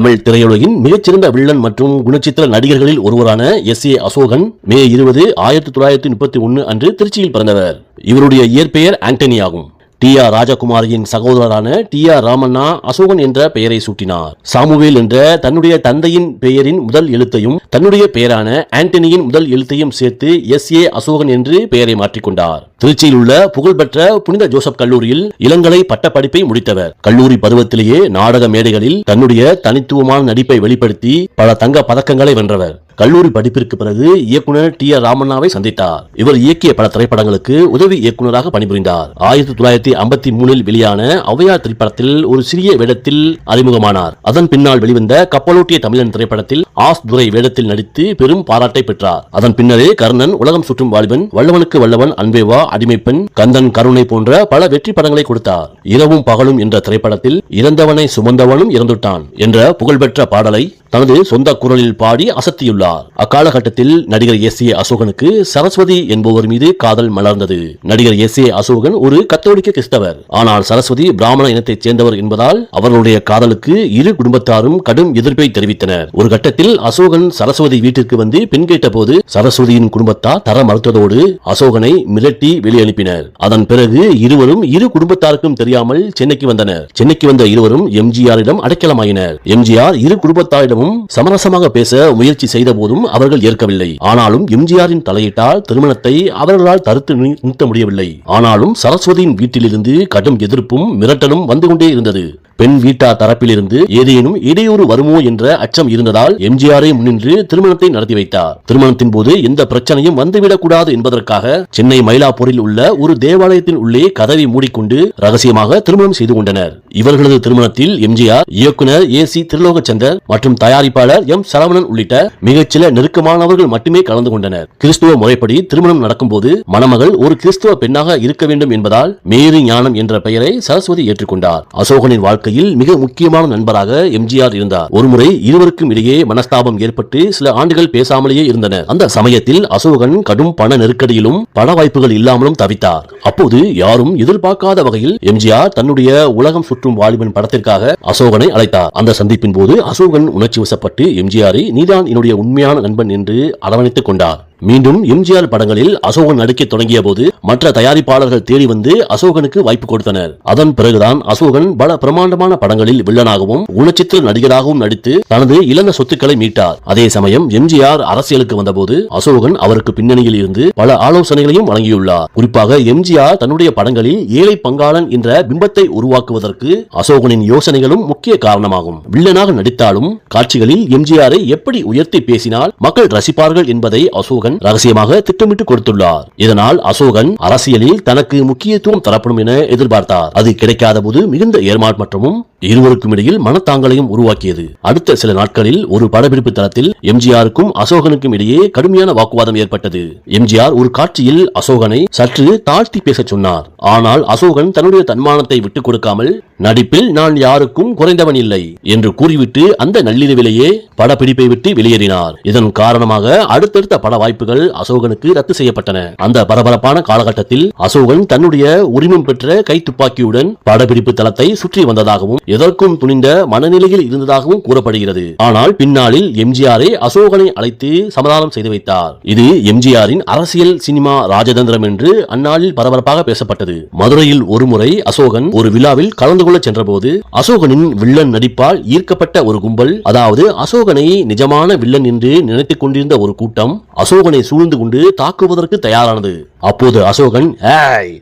தமிழ் திரையுலகின் மிகச்சிறந்த வில்லன் மற்றும் குணச்சித்திர நடிகர்களில் ஒருவரான S.A. அசோகன் மே 20, 1931 அன்று திருச்சியில் பிறந்தவர். இவருடைய இயற்பெயர் ஆண்டனி ஆகும். T.R. ராஜகுமாரியின் சகோதரரான T.R. ராமண்ணா அசோகன் என்ற பெயரை சூட்டினார். சாமுவேல் என்ற தன்னுடைய தந்தையின் பெயரின் முதல் எழுத்தையும் தன்னுடைய பெயரான ஆண்டனியின் முதல் எழுத்தையும் சேர்த்து S.A. அசோகன் என்று பெயரை மாற்றிக்கொண்டார். திருச்சியில் உள்ள புகழ்பெற்ற புனித ஜோசப் கல்லூரியில் இளங்கலை பட்டப்படிப்பை முடித்தவர். கல்லூரி பருவத்திலேயே நாடக மேடைகளில் தன்னுடைய தனித்துவமான நடிப்பை வெளிப்படுத்தி பல தங்க பதக்கங்களை வென்றவர். கல்லூரி படிப்பிற்கு பிறகு இயக்குனர் T.R. ராமண்ணாவை சந்தித்தார். இவர் இயக்கிய பல திரைப்படங்களுக்கு உதவி இயக்குநராக பணிபுரிந்தார். 1953 வெளியான ஔவையார் திரைப்படத்தில் ஒரு சிறிய வேடத்தில் அறிமுகமானார். அதன் பின்னால் வெளிவந்த கப்பலோட்டிய தமிழன் திரைப்படத்தில் ஆஸ் துரை வேடத்தில் நடித்து பெரும் பாராட்டை பெற்றார். அதன் பின்னரே கர்ணன், உலகம் சுற்றும் வாலிபன், வல்லவனுக்கு வல்லவன், அன்பேவா, அடிமைப்பெண், கந்தன், கருணை போன்ற பல வெற்றி படங்களை கொடுத்தார். இரவும் பகலும் என்ற திரைப்படத்தில் இறந்தவனை சுமந்தவனும் இறந்துட்டான் என்ற புகழ்பெற்ற பாடலை தனது சொந்த குரலில் பாடி அசத்தியுள்ளார். அக்காலகட்டத்தில் நடிகர் S.A. அசோகனுக்கு சரஸ்வதி என்பவர் மீது காதல் மலர்ந்தது. நடிகர் S.A. அசோகன் ஒரு கத்தோலிக்க கிறிஸ்தவர். ஆனால் சரஸ்வதி பிராமண இனத்தைச் சேர்ந்தவர் என்பதால் அவர்களுடைய காதலுக்கு இரு குடும்பத்தாரும் கடும் எதிர்ப்பை தெரிவித்தனர். ஒரு கட்டத்தில் அசோகன் சரஸ்வதி வீட்டிற்கு வந்து பெண் கேட்ட போது சரஸ்வதியின் குடும்பத்தார் தர மறுத்ததோடு அசோகனை மிரட்டி வெளியனுப்பினர். அதன் பிறகு இருவரும் இரு குடும்பத்தாருக்கும் தெரியாமல் சென்னைக்கு வந்தனர். சென்னைக்கு வந்த இருவரும் எம்ஜிஆரிடம் அடைக்கலமாயினர். எம்ஜிஆர் இரு குடும்பத்தாரிடம் சமரசமாக பேச முயற்சி செய்த போதும் அவர்கள் ஏற்கவில்லை. ஆனாலும் எம்ஜிஆரின் தலையிட்டால் திருமணத்தை அவர்களால் தடுத்து நிறுத்த முடியவில்லை. ஆனாலும் சரஸ்வதியின் வீட்டிலிருந்து கடும் எதிர்ப்பும் மிரட்டலும் வந்து கொண்டே இருந்தது. பெண் வீட்டார் தரப்பிலிருந்து ஏதேனும் இடையூறு வருமோ என்ற அச்சம் இருந்ததால் எம்ஜிஆரை முன்னின்று திருமணத்தை நடத்தி வைத்தார். திருமணத்தின் போது எந்த பிரச்சனையும் வந்துவிடக் கூடாது என்பதற்காக சென்னை மயிலாப்பூரில் உள்ள ஒரு தேவாலயத்தின் உள்ளே கதவை மூடிக்கொண்டு ரகசியமாக திருமணம் செய்து கொண்டனர். இவர்களது திருமணத்தில் எம்ஜிஆர், இயக்குனர் A.C. திருலோகச்சந்தர் மற்றும் தயாரிப்பாளர் M. சரவணன் உள்ளிட்ட மிகச்சில நெருக்கமானவர்கள் மட்டுமே கலந்து கொண்டனர். கிறிஸ்துவ முறைப்படி திருமணம் நடக்கும் போது மணமகள் ஒரு கிறிஸ்துவ பெண்ணாக இருக்க வேண்டும் என்பதால் மேரி ஞானம் என்ற பெயரை சரஸ்வதி ஏற்றுக்கொண்டார். அசோகனின் வாழ்க்கையில் மிக முக்கியமான நண்பராக எம்ஜிஆர் இருந்தார். ஒருமுறை இருவருக்கும் இடையே மனஸ்தாபம் ஏற்பட்டு சில ஆண்டுகள் பேசாமலேயே இருந்தனர். அந்த சமயத்தில் அசோகன் கடும் பண நெருக்கடியிலும் பட வாய்ப்புகள் இல்லாமலும் தவித்தார். அப்போது யாரும் எதிர்பார்க்காத வகையில் எம்ஜிஆர் தன்னுடைய உலகம் சுற்றும் வாலிபன் படத்திற்காக அசோகனை அழைத்தார். அந்த சந்திப்பின் போது அசோகன் உணர்ச்சி வசப்பட்டு எம்ஜிஆரை நீதான் என்னுடைய உண்மையான நண்பன் என்று அரவணைத்துக் கொண்டார். மீண்டும் எம்ஜிஆர் படங்களில் அசோகன் நடிக்க தொடங்கிய போது மற்ற தயாரிப்பாளர்கள் தேடி வந்து அசோகனுக்கு வாய்ப்பு கொடுத்தனர். அதன் பிறகுதான் அசோகன் பல பிரமாண்டமான படங்களில் வில்லனாகவும் குணச்சித்திர நடிகராகவும் நடித்து தனது இழந்த சொத்துக்களை மீட்டார். அதே சமயம் எம்ஜிஆர் அரசியலுக்கு வந்தபோது அசோகன் அவருக்கு பின்னணியில் இருந்து பல ஆலோசனைகளையும் வழங்கியுள்ளார். குறிப்பாக எம்ஜிஆர் தன்னுடைய படங்களில் ஏழை பங்காளன் என்ற பிம்பத்தை உருவாக்குவதற்கு அசோகனின் யோசனைகளும் முக்கிய காரணமாகும். வில்லனாக நடித்தாலும் காட்சிகளில் எம்ஜிஆரை எப்படி உயர்த்தி பேசினால் மக்கள் ரசிப்பார்கள் என்பதை அசோகன் ரகசியமாக திட்டமிட்டு கொடுத்துள்ளார். இதனால் அசோகன் அரசியலில் தனக்கு முக்கியத்துவம் தரப்படும் என எதிர்பார்த்தார். அது கிடைக்காத போது மிகுந்த ஏமாற்றமும் இருவருக்கும் இடையில் மனத்தாங்கலையும் உருவாக்கியது. அடுத்த சில நாட்களில் ஒரு படப்பிடிப்பு தளத்தில் எம்ஜிஆருக்கும் அசோகனுக்கும் இடையே கடுமையான வாக்குவாதம் ஏற்பட்டது. எம்ஜிஆர் ஒரு காட்சியில் அசோகனை சற்று தாழ்த்தி பேச சொன்னார். ஆனால் அசோகன் தன்னுடைய தன்மானத்தை விட்டுக் கொடுக்காமல் நடிப்பில் நான் யாருக்கும் குறைந்தவன் இல்லை என்று கூறிவிட்டு அந்த நள்ளிரவிலேயே படப்பிடிப்பை விட்டு வெளியேறினார். இதன் காரணமாக அடுத்தடுத்த பட வாய்ப்புகள் அசோகனுக்கு ரத்து செய்யப்பட்டன. அந்த பரபரப்பான காலகட்டத்தில் அசோகன் தன்னுடைய உரிமம் பெற்ற கை துப்பாக்கியுடன் படப்பிடிப்பு தளத்தை சுற்றி வந்ததாகவும் எதற்கும் துணிந்த மனநிலையில் இருந்ததாகவும் கூறப்படுகிறது. ஆனால் பின்னாளில் எம்ஜிஆரை அசோகனை அழைத்து சமாதானம் செய்து வைத்தார். இது எம்ஜிஆரின் அரசியல் சினிமா ராஜதந்திரம் என்று அந்நாளில் பரபரப்பாக பேசப்பட்டது. மதுரையில் ஒருமுறை அசோகன் ஒரு விழாவில் கலந்து கொள்ள சென்றபோது அசோகனின் வில்லன் நடிப்பால் ஈர்க்கப்பட்ட ஒரு கும்பல், அதாவது அசோகனை நிஜமான வில்லன் என்று நினைத்துக் கொண்டிருந்த ஒரு கூட்டம் அசோகனை சூழ்ந்து கொண்டு தாக்குவதற்கு தயாரானது. அப்போது அசோகன்,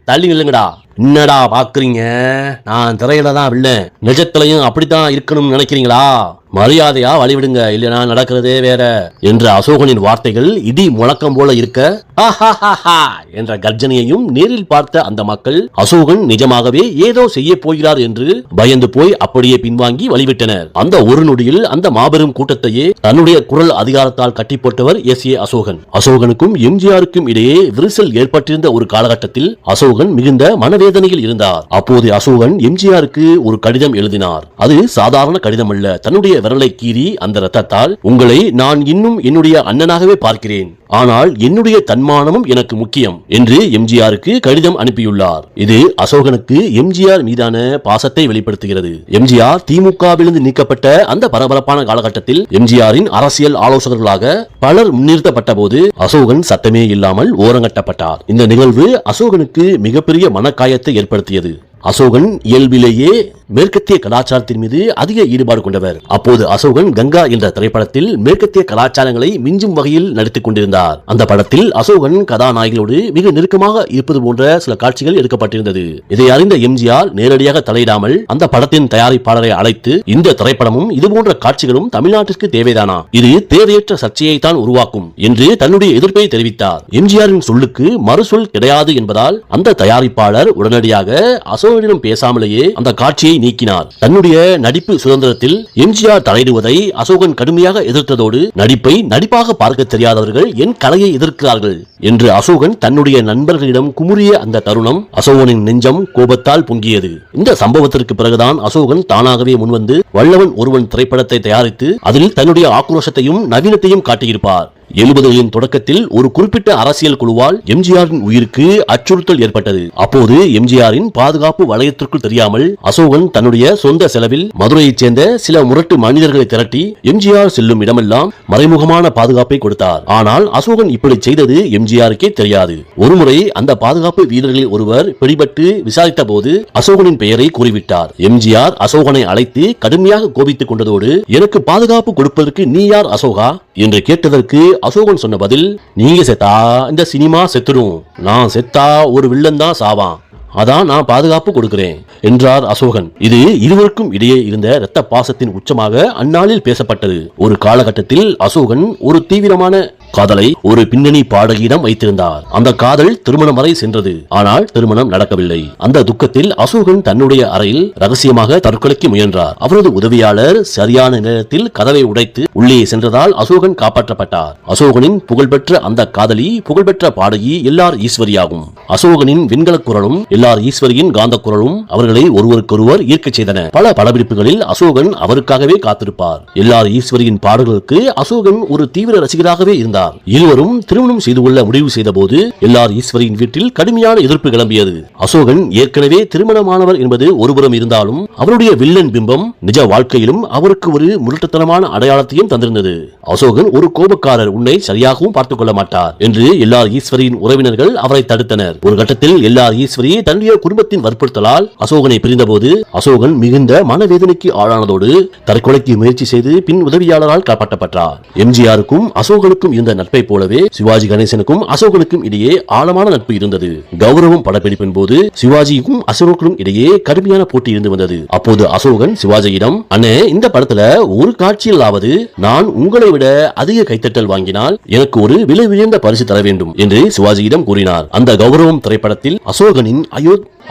தள்ளி நில்லுங்கடா, என்னடா பாக்குறீங்க, நான் திரையில தான் வில்லன், நிஜத்திலையும் அப்படித்தான் இருக்கணும்னு நினைக்கிறீங்களா, மரியாதையா வழிவிடுங்க, இல்லைனா நடக்கிறதே வேற என்ற அசோகனின் வார்த்தைகள் இடி முழக்கம் போல இருக்க என்ற கர்ஜனையையும் நேரில் பார்த்த அந்த மக்கள் அசோகன் நிஜமாகவே ஏதோ செய்ய போகிறார் என்று பயந்து போய் அப்படியே பின்வாங்கி வழிவிட்டனர். அந்த ஒரு நொடியில் அந்த மாபெரும் கூட்டத்தையே தன்னுடைய குரல் அதிகாரத்தால் கட்டி போட்டவர் S.A. அசோகன். அசோகனுக்கும் எம்ஜிஆருக்கும் இடையே விரிசல் ஏற்பட்டிருந்த ஒரு காலகட்டத்தில் அசோகன் மிகுந்த மனவேதனையில் இருந்தார். அப்போது அசோகன் எம்ஜிஆருக்கு ஒரு கடிதம் எழுதினார். அது சாதாரண கடிதம் அல்ல, தன்னுடைய விரலை கீறி அந்த ரத்தத்தால், உங்களை நான் இன்னும் என்னுடைய அண்ணனாகவே பார்க்கிறேன், ஆனால் என்னுடைய தன்மானமும் எனக்கு முக்கியம் என்று எம்ஜிஆருக்கு கடிதம் அனுப்பியுள்ளார். இது அசோகனுக்கு எம்ஜிஆர் மீதான பாசத்தை வெளிப்படுத்துகிறது. எம்ஜிஆர் திமுகவிலிருந்து நீக்கப்பட்ட அந்த பரபரப்பான காலகட்டத்தில் எம்ஜிஆரின் அரசியல் ஆலோசகர்களாக பலர் முன்னிறுத்தப்பட்ட போது அசோகன் சத்தமே இல்லாமல் ஓரங்கட்டப்பட்டார். இந்த நிகழ்வு அசோகனுக்கு மிகப்பெரிய மனக்காயத்தை ஏற்படுத்தியது. அசோகன் இயல்பிலேயே மேற்கத்திய கலாச்சாரத்தின் மீது அதிக ஈடுபாடு கொண்டவர். அப்போது அசோகன் கங்கா என்ற திரைப்படத்தில் மேற்கத்திய கலாச்சாரங்களை மிஞ்சும் வகையில் நடித்துக் கொண்டிருந்தார். அந்த படத்தில் அசோகன் கதாநாயகிகளோடு மிக நெருக்கமாக இருப்பது போன்ற சில காட்சிகள் எடுக்கப்பட்டிருந்தது. இதை அறிந்த எம்ஜிஆர் நேரடியாக தலையிடாமல் அந்த படத்தின் தயாரிப்பாளரை அழைத்து, இந்த திரைப்படமும் இதுபோன்ற காட்சிகளும் தமிழ்நாட்டிற்கு தேவைதானா, இது தேவையற்ற சர்ச்சையை தான் உருவாக்கும் என்று தன்னுடைய எதிர்ப்பை தெரிவித்தார். எம்ஜிஆரின் சொல்லுக்கு மறுசொல் கிடையாது என்பதால் அந்த தயாரிப்பாளர் உடனடியாக அசோகனிடம் பேசாமலேயே அந்த காட்சியை நீக்கினார். தன்னுடைய நடிப்பு சுதந்திரத்தில் எம்ஜிஆர் தலையிடுவதை அசோகன் கடுமையாக எதிர்த்ததோடு, நடிப்பை நடிப்பாக பார்க்க தெரியாதவர்கள் என் கலையை எதிர்க்கிறார்கள் என்று அசோகன் தன்னுடைய நண்பர்களிடம் குமுறிய அந்த தருணம் அசோகனின் நெஞ்சம் கோபத்தால் பொங்கியது. இந்த சம்பவத்திற்கு பிறகுதான் அசோகன் தானாகவே முன்வந்து வல்லவன் ஒருவன் திரைப்படத்தை தயாரித்து அதில் தன்னுடைய ஆக்ரோஷத்தையும் நவீனத்தையும் காட்டியிருப்பார். 70களின் தொடக்கத்தில் ஒரு குறிப்பிட்ட அரசியல் குழுவால் எம்ஜிஆரின் உயிருக்கு அச்சுறுத்தல் ஏற்பட்டது. அப்போது எம்ஜிஆரின் பாதுகாப்பு வளையத்திற்குள் தெரியாமல் அசோகன் தன்னுடைய சொந்த செலவில் மதுரையைச் சேர்ந்த சில முரட்டு மனிதர்களை திரட்டி எம்ஜிஆர் செல்லும் இடமெல்லாம் மறைமுகமான பாதுகாப்பை கொடுத்தார். ஆனால் அசோகன் இப்படி செய்தது எம்ஜிஆருக்கே தெரியாது. ஒருமுறை அந்த பாதுகாப்பு வீரர்களில் ஒருவர் பிடிபட்டு விசாரித்த போது அசோகனின் பெயரை கூறிவிட்டார். எம்ஜிஆர் அசோகனை அழைத்து கடுமையாக கோபித்துக் கொண்டதோடு, எனக்கு பாதுகாப்பு கொடுப்பதற்கு நீ யார் அசோகா என்று கேட்டதற்கு அசோகன் சொன்ன பதில், நீங்க செத்தா இந்த சினிமா செத்துடும், நான் செத்தா ஒரு வில்லன் தான் சாவான், அதான் நான் பாதுகாப்பு கொடுக்கிறேன் என்றார் அசோகன். இது இருவருக்கும் இடையே இருந்த இரத்த பாசத்தின் உச்சமாக அந்நாளில் பேசப்பட்டது. ஒரு காலகட்டத்தில் அசோகன் ஒரு தீவிரமான காதலை ஒரு பின்னணி பாடகியிடம் வைத்திருந்தார். அந்த காதல் திருமணம் வரை சென்றது. ஆனால் திருமணம் நடக்கவில்லை. அந்த துக்கத்தில் அசோகன் தன்னுடைய அறையில் ரகசியமாக தற்கொலைக்கு முயன்றார். அவரது உதவியாளர் சரியான நேரத்தில் கதவை உடைத்து உள்ளே சென்றதால் அசோகன் காப்பாற்றப்பட்டார். அசோகனின் புகழ்பெற்ற அந்த காதலி புகழ்பெற்ற பாடகி எல்ஆர் ஈஸ்வரியாகும். அசோகனின் வெண்கல குரலும் எல்ஆர் ஈஸ்வரியின் காந்த குரலும் அவர்களை ஒருவருக்கொருவர் ஈர்க்க செய்தன. பல படப்பிடிப்புகளில் அசோகன் அவருக்காகவே காத்திருப்பார். எல்ஆர் ஈஸ்வரியின் பாடல்களுக்கு அசோகன் ஒரு தீவிர ரசிகராகவே இருந்தார். இருவரும் திருமணம் செய்து கொள்ள முடிவு செய்த போது எல்ஆர் ஈஸ்வரியின் வீட்டில் கடுமையான எதிர்ப்பு கிளம்பியது. அசோகன் ஏற்கனவே திருமணமானவர் என்பது ஒருபுறம் இருந்தாலும் அவருடைய வில்லன் பிம்பம் நிஜ வாழ்க்கையிலும் அவருக்கு ஒரு முரட்டுத்தனமான அடையாளத்தையும் தந்திருந்தது. அசோகன் ஒரு கோபக்காரர், உன்னை சரியாகவும் பார்த்துக் கொள்ள மாட்டார் என்று எல்ஆர் ஈஸ்வரியின் உறவினர்கள் அவரை தடுத்தனர். ஒரு கட்டத்தில் எல்ஆர் ஈஸ்வரி தன்னுடைய குடும்பத்தின் வற்புறுத்தலால் அசோகனை பிரிந்தபோது அசோகன் மிகுந்த மனவேதனைக்கு ஆளானதோடு தற்கொலைக்கு முயற்சி செய்து பின் உதவியாளரால் காப்பாற்றப்பட்டார். எம்ஜிஆருக்கும் அசோகனுக்கும் இருந்த நட்பை போலவே சிவாஜி கணேசனுக்கும் அசோகனுக்கும் இடையே ஆழமான நட்பு இருந்தது. கௌரவம் படப்பிடிப்பின் போது சிவாஜிக்கும் அசோகனுக்கும் இடையே கடுமையான போட்டி இருந்து வந்தது. அப்போது அசோகன் சிவாஜியிடம், அண்ணே, இந்த படத்துல ஒரு காட்சியிலாவது நான் உங்களை விட அதிக கைத்தட்டல் வாங்கினால் எனக்கு ஒரு விலை உயர்ந்த பரிசு தர வேண்டும் என்று சிவாஜியிடம் கூறினார். அந்த கௌரவம் திரைப்படத்தில் அசோகனின்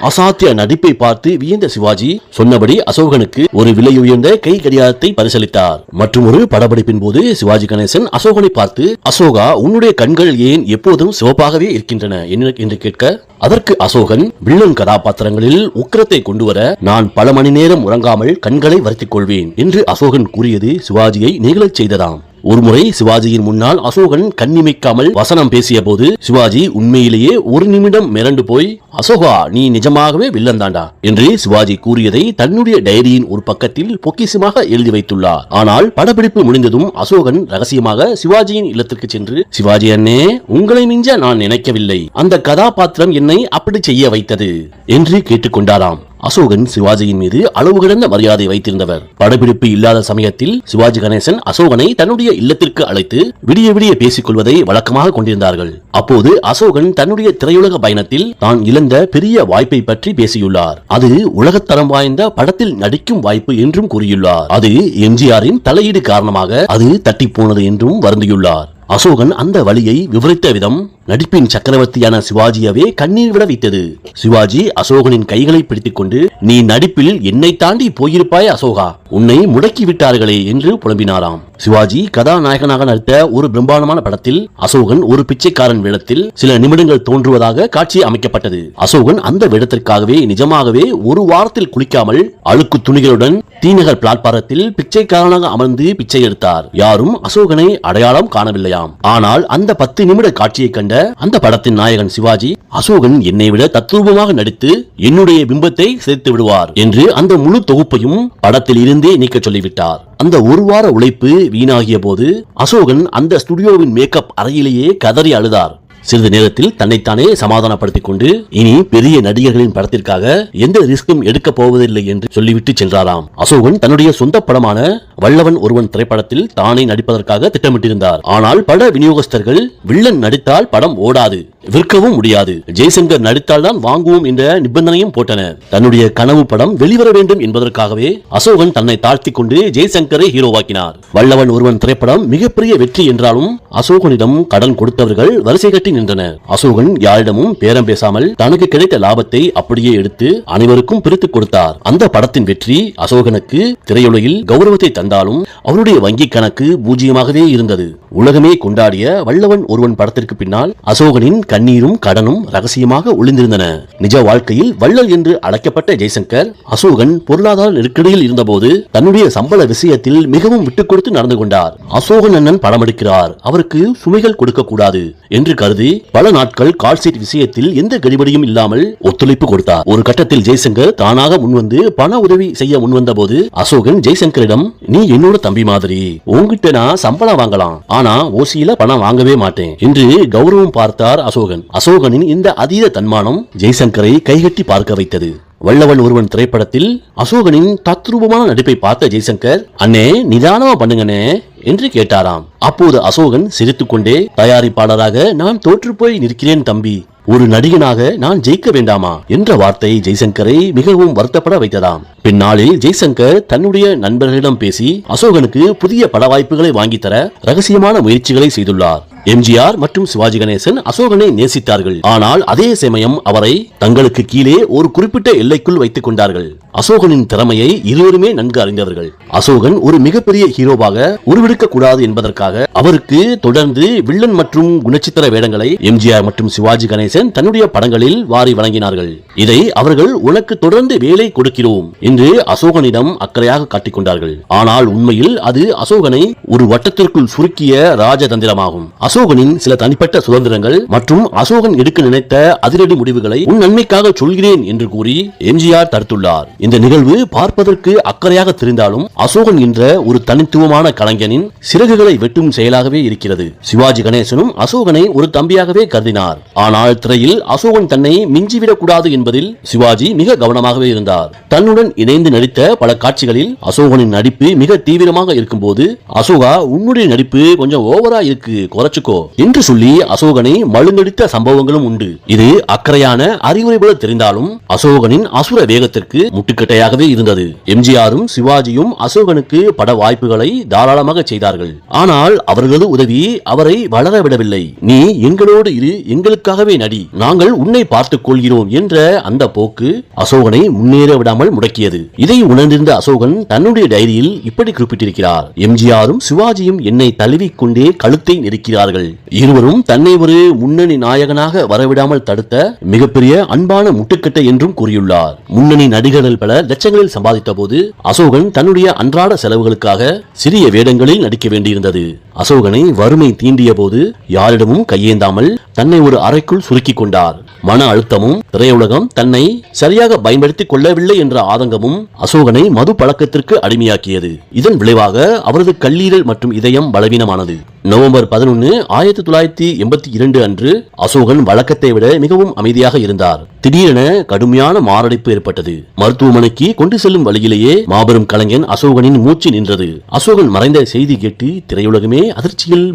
அசாத்திய நடிப்பை பார்த்து வியந்த சிவாஜி சொன்னபடி அசோகனுக்கு ஒரு விலை உயர்ந்த கை கடிகாரத்தை பரிசளித்தார். மற்றும் ஒரு படப்பிடிப்பின் போது சிவாஜி கணேசன் அசோகனை பார்த்து, அசோகா, உன்னுடைய கண்கள் ஏன் எப்போதும் சிவப்பாகவே இருக்கின்றன என்று கேட்க, அதற்கு அசோகன், வில்லன் கதாபாத்திரங்களில் உக்கிரத்தை கொண்டுவர நான் பல மணி நேரம் உறங்காமல் கண்களை வருத்திக் கொள்வேன் என்று அசோகன் கூறியது சிவாஜியை நெகிழச் செய்ததாம். ஒருமுறை சிவாஜியின் முன்னால் அசோகன் கண்ணிமைக்காமல் வசனம் பேசிய போது சிவாஜி உண்மையிலேயே ஒரு நிமிடம் மிரண்டு போய், அசோகா, நீ நிஜமாகவே வில்லன் தாண்டா என்று சிவாஜி கூறியதை தன்னுடைய டைரியின் ஒரு பக்கத்தில் பொக்கிஷமாக எழுதி வைத்துள்ளார். ஆனால் படப்பிடிப்பு முடிந்ததும் அசோகன் ரகசியமாக சிவாஜியின் இல்லத்திற்கு சென்று, சிவாஜி அண்ணே, உங்களை மிஞ்ச நான் நினைக்கவில்லை, அந்த கதாபாத்திரம் என்னை அப்படி செய்ய வைத்தது என்று கேட்டுக்கொண்டாராம். அசோகன் சிவாஜியின் மீது அளவு கடந்த மரியாதை வைத்திருந்தவர். படப்பிடிப்பு இல்லாத சமயத்தில் சிவாஜி கணேசன் அசோகனை தன்னுடைய இல்லத்திற்கு அழைத்து விடிய விடிய பேசிக் கொள்வதை வழக்கமாக கொண்டிருந்தார்கள். அப்போது அசோகன் தன்னுடைய திரையுலக பயணத்தில் தான் இழந்த பெரிய வாய்ப்பை பற்றி பேசியுள்ளார். அது உலகத்தரம் வாய்ந்த படத்தில் நடிக்கும் வாய்ப்பு என்றும் கூறியுள்ளார். அது எம்ஜிஆரின் தலையீடு காரணமாக அது தட்டி போனது என்றும் வருந்தியுள்ளார். அசோகன் அந்த வழியை விவரித்த விதம் நடிப்பின் சக்கரவர்த்தியான சிவாஜியவே கண்ணீர் விட வைத்தது. சிவாஜி அசோகனின் கைகளை பிடித்துக் கொண்டு, நீ நடிப்பில் என்னை தாண்டி போயிருப்பாய் அசோகா, உன்னை முடக்கி விட்டார்களே என்று புலம்பினாராம். சிவாஜி கதாநாயகனாக நடித்த ஒரு பிரம்மாண்டமான படத்தில் அசோகன் ஒரு பிச்சைக்காரன் வேடத்தில் சில நிமிடங்கள் தோன்றுவதாக காட்சி அமைக்கப்பட்டது. அசோகன் அந்த வேடத்திற்காகவே நிஜமாகவே ஒரு வாரத்தில் குளிக்காமல் அழுக்கு துணிகளுடன் டிநகர் பிளாட்பாரத்தில் பிச்சைக்காரனாக அமர்ந்து பிச்சை எடுத்தார். யாரும் அசோகனை அடையாளம் காணவில்லையாம். ஆனால் அந்த 10 நிமிட காட்சியை கண்ட அந்த படத்தின் நாயகன் சிவாஜி, அசோகன் என்னை விட தத்ரூபமாக நடித்து என்னுடைய பிம்பத்தை சேர்த்து விடுவார் என்று அந்த முழு தொகுப்பையும் படத்தில் இருந்தே நீக்க சொல்லிவிட்டார். அந்த ஒரு வார உழைப்பு வீணாகிய போது அசோகன் அந்த ஸ்டுடியோவின் மேக்கப் அறையிலேயே கதறி அழுதார். சிறிது நேரத்தில் தன்னைத்தானே சமாதானப்படுத்திக் கொண்டு இனி பெரிய நடிகர்களின் படத்திற்காக எந்த ரிஸ்கும் எடுக்க போவதில்லை என்று சொல்லிவிட்டு சென்றாராம். அசோகன் தன்னுடைய சொந்த படமான வல்லவன் ஒருவன் திரைப்படத்தில் தானே நடிப்பதற்காக திட்டமிட்டிருந்தார். ஆனால் பட விநியோகஸ்தர்கள் வில்லன் நடித்தால் படம் ஓடாது, விற்கவும் முடியாது, ஜெய்சங்கர் நடித்தால் தான் வாங்குவோம் என்ற நிபந்தனையும் போட்டனர். தன்னுடைய கனவு படம் வெளிவர வேண்டும் என்பதற்காகவே அசோகன் தன்னை தாழ்த்திக் கொண்டு ஜெய்சங்கரை ஹீரோவாக்கினார். வல்லவன் ஒருவன் திரைப்படம் மிகப்பெரிய வெற்றி என்றாலும் அசோகனிடம் கடன் கொடுத்தவர்கள் வரிசை கட்டி நின்றனர். அசோகன் யாரிடமும் பேரம் பேசாமல் தனக்கு கிடைத்த லாபத்தை அப்படியே எடுத்து அனைவருக்கும் பிரித்துக் கொடுத்தார். அந்த படத்தின் வெற்றி அசோகனுக்கு திரையுலகில் கௌரவத்தை தந்தாலும் அவருடைய வங்கி கணக்கு பூஜ்ஜியமாகவே இருந்தது. உலகமே கொண்டாடிய வல்லவன் ஒருவன் படத்திற்கு பின்னால் அசோகனின் கண்ணீரும் கடனும் ரகசியமாக ஒளிந்திருந்தன. நிஜ வாழ்க்கையில் வள்ளல் என்று அழைக்கப்பட்ட ஜெய்சங்கர் அசோகன் பொருளாதார நெருக்கடியில் இருந்தபோது தன்னுடைய சம்பள விஷயத்தில் மிகவும் விட்டுக் கொடுத்து நடந்து கொண்டார். அசோகன் அண்ணன் படம் எடுக்கிறார், அவருக்கு சுமைகள் கொடுக்க கூடாது என்று கருதி பல நாட்கள் கால்ஷீட் விஷயத்தில் எந்த கடிபடியும் இல்லாமல் ஒத்துழைப்பு கொடுத்தார். ஒரு கட்டத்தில் ஜெய்சங்கர் தானாக முன்வந்து பண உதவி செய்ய முன்வந்த போது அசோகன் ஜெய்சங்கரிடம், நீ என்னோட தம்பி மாதிரி, உன்கிட்ட நான் சம்பளம் வாங்கலாம், ஆனா ஓசியில பணம் வாங்கவே மாட்டேன் என்று கௌரவம் பார்த்தார் அசோகன். அசோகனின் இந்த அதீத தன்மானம் ஜெய்சங்கரை கைகட்டி பார்க்க வைத்தது. வல்லவன் ஒருவன் திரைப்படத்தில் அசோகனின் தத்ரூபமான நடிப்பை பார்த்த ஜெய்சங்கர், அண்ணே நிதானமா பண்ணுங்கண்ணே என்று கேட்டாராம். அப்போது அசோகன் சிரித்துக்கொண்டே, தயாரிப்பாளராக நான் தோற்று போய் நிற்கிறேன் தம்பி, ஒரு நடிகனாக நான் ஜெயிக்க வேண்டாமா என்ற வார்த்தை ஜெய்சங்கரை மிகவும் வருத்தப்பட வைத்ததாம். பின்னாளில் ஜெய்சங்கர் தன்னுடைய நண்பர்களிடம் பேசி அசோகனுக்கு புதிய பட வாய்ப்புகளை வாங்கித்தர ரகசியமான முயற்சிகளை செய்துள்ளார். எம்ஜிஆர் மற்றும் சிவாஜி கணேசன் அசோகனை நேசித்தார்கள். ஆனால் அதே சமயம் அவரை தங்களுக்கு கீழே ஒரு குறிப்பிட்ட எல்லைக்குள் வைத்துக் கொண்டார்கள். அசோகனின் திறமையை இருவருமே நன்கு அறிந்தவர்கள். அசோகன் ஒரு மிகப்பெரிய ஹீரோவாக உருவெடுக்க கூடாது என்பதற்காக அவருக்கு தொடர்ந்து வில்லன் மற்றும் குணச்சித்திர வேடங்களை எம்ஜிஆர் மற்றும் சிவாஜி கணேசன் தன்னுடைய படங்களில் வாரி வழங்கினார்கள். இதை அவர்கள் உனக்கு தொடர்ந்து வேலை கொடுக்கிறோம் என்று அசோகனிடம் அக்கறையாக காட்டிக் கொண்டார்கள். ஆனால் உண்மையில் அது அசோகனை ஒரு வட்டத்திற்குள் சுருக்கிய ராஜதந்திரமாகும். அசோகனின் சில தனிப்பட்ட சுதந்திரங்கள் மற்றும் அசோகன் எடுக்க நினைத்த அதிரடி முடிவுகளை உன் நன்மைக்காக சொல்கிறேன் என்று கூறி எம்ஜிஆர் தடுத்துள்ளார். இந்த நிகழ்வு பார்ப்பதற்கு அக்கறையாக தெரிந்தாலும் அசோகன் என்ற ஒரு தனித்துவமான கலைஞனின் சிறகுகளை வெட்டும் செயலாகவே இருக்கிறது. சிவாஜி கணேசனும் அசோகனை ஒரு தம்பியாகவே கருதினார். ஆனால் திரையில் அசோகன் தன்னை மிஞ்சிவிடக் கூடாது என்பதில் சிவாஜி மிக கவனமாகவே இருந்தார். தன்னுடன் இணைந்து நடித்த பல காட்சிகளில் அசோகனின் நடிப்பு மிக தீவிரமாக இருக்கும் போது, அசோகா உன்னுடைய நடிப்பு கொஞ்சம் ஓவரா இருக்கு, குறைச்சுக்கோ என்று சொல்லி அசோகனை மழுங்கடித்த சம்பவங்களும் உண்டு. இது அக்கறையான அறிவுரை போல தெரிந்தாலும் அசோகனின் அசுர வேகத்திற்கு முட்டுக்கட்டையாகவே இருந்தது. எம்ஜிஆரும் சிவாஜியும் அசோகனுக்கு பட வாய்ப்புகளை தாராளமாக செய்தார்கள். ஆனால் அவர்களது உதவி அவரை வளர விடவில்லை. நீ எங்களோடு இரு, எங்களுக்காகவே நடி, நாங்கள் உன்னை பார்த்துக் கொள்கிறோம் என்ற அந்த போக்கு அசோகனை முன்னேற விடாமல் முடக்கியது. இதை உணர்ந்திருந்த அசோகன் தன்னுடைய டைரியில் இப்படி குறிப்பிட்டிருக்கிறார்: எம்ஜிஆரும் சிவாஜியும் என்னை தழுவிக்கொண்டே கழுத்தை நெருக்கிறார்கள். இருவரும் தன்னை ஒரு முன்னணி நாயகனாக வரவிடாமல் தடுத்த மிகப்பெரிய அன்பான முட்டுக்கட்டை என்றும் கூறியுள்ளார். முன்னணி நடிகர்கள் பல லட்சங்களில் சம்பாதித்த போது அசோகன் தன்னுடைய அன்றாட செலவுகளுக்காக சிறிய வேடங்களில் நடிக்க வேண்டியிருந்தது. அசோகனை வறுமை தீண்டிய போது யாரிடமும் கையேந்தாமல் தன்னை ஒரு அறைக்குள் சுருக்கிக் கொண்டார். மன அழுத்தமும் திரையுலகம் தன்னை சரியாக பயன்படுத்திக் கொள்ளவில்லை என்ற ஆதங்கமும் அசோகனை மது பழக்கத்திற்கு அடிமையாக்கியது. இதன் விளைவாக அவரது கல்லீரல் மற்றும் இதயம் பலவீனமானது. நவம்பர் 11, 1982 அன்று அசோகன் வழக்கத்தை விட மிகவும் அமைதியாக இருந்தார். திடீரென கடுமையான மாரடைப்பு ஏற்பட்டது. மருத்துவமனைக்கு கொண்டு செல்லும் வழியிலேயே மாபெரும் கலைஞன் அசோகனின் மூச்சு நின்றது. அசோகன் மறைந்த செய்தி கேட்டு திரையுலகமே அதிர்ச்சியில்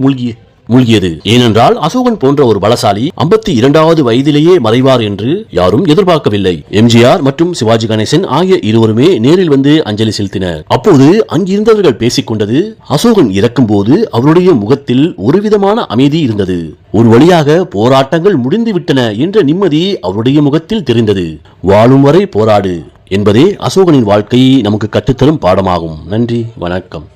மூழ்கியது. ஏனென்றால் அசோகன் போன்ற ஒரு பலசாலி 52வது வயதிலேயே மறைவார் என்று யாரும் எதிர்பார்க்கவில்லை. எம்ஜிஆர் மற்றும் சிவாஜி கணேசன் ஆகிய இருவருமே நேரில் வந்து அஞ்சலி செலுத்தினர். அப்போது அங்கிருந்தவர்கள் பேசிக் கொண்டது, அசோகன் இறக்கும் போது அவருடைய முகத்தில் ஒருவிதமான அமைதி இருந்தது. ஒரு வழியாக போராட்டங்கள் முடிந்து விட்டன என்ற நிம்மதி அவருடைய முகத்தில் தெரிந்தது. வாழும் வரை போராடு என்பதே அசோகனின் வாழ்க்கை நமக்கு கற்றுத்தரும் பாடமாகும். நன்றி, வணக்கம்.